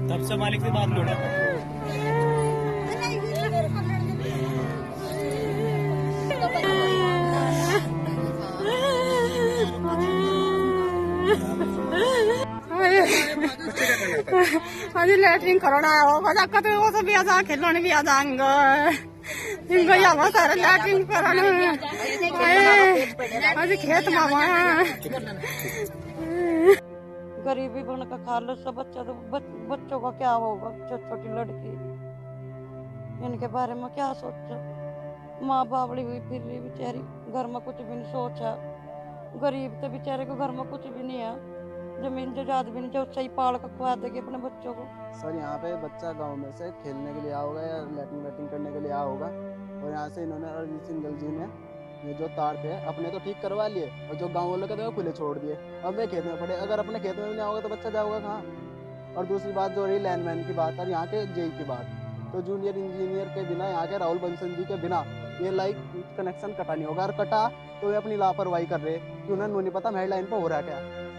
तब से मालिक से बात लो। अभी लैट्रिन करोड़ा हो बजा कते वो सब भी आजा खेलने भी आ जाएंगे इनको या वो सारे लैट्रिन कराने अभी खेत मामा गरीबी बन का खा लो सब बच्चों का क्या होगा। छोटी छोटी लड़की इनके बारे में क्या सोचो। माँ बावड़ी हुई फिर रही बेचारी, घर में कुछ भी नहीं सोचा। गरीब तो बेचारे को घर में कुछ भी नहीं है, जमीन जायदाद भी नहीं जो सही पाल कर खुआ देगी अपने बच्चों को। सर यहाँ पे बच्चा गांव में से खेलने के लिए आया होगा या लैट्रिन वैट्रिन करने के लिए आया होगा और यहाँ से इन्होंने अरिजीत सिंघल जी ने ये जो तार थे अपने तो ठीक करवा लिए और जो गांव वालों के थे वो खुले छोड़ दिए। अब वे खेत में पड़े, अगर अपने खेत में भी नहीं होगा तो बच्चा जाओगा कहाँ। और दूसरी बात जो रही लैंडमैन की बात और यहाँ के जेई की बात, तो जूनियर इंजीनियर के बिना यहाँ के राहुल बंसल जी के बिना ये लाइक कनेक्शन कटा नहीं होगा। और कटा तो वे अपनी लापरवाही कर रहे कि उन्हें नहीं पता मेरी लाइन पर हो रहा क्या।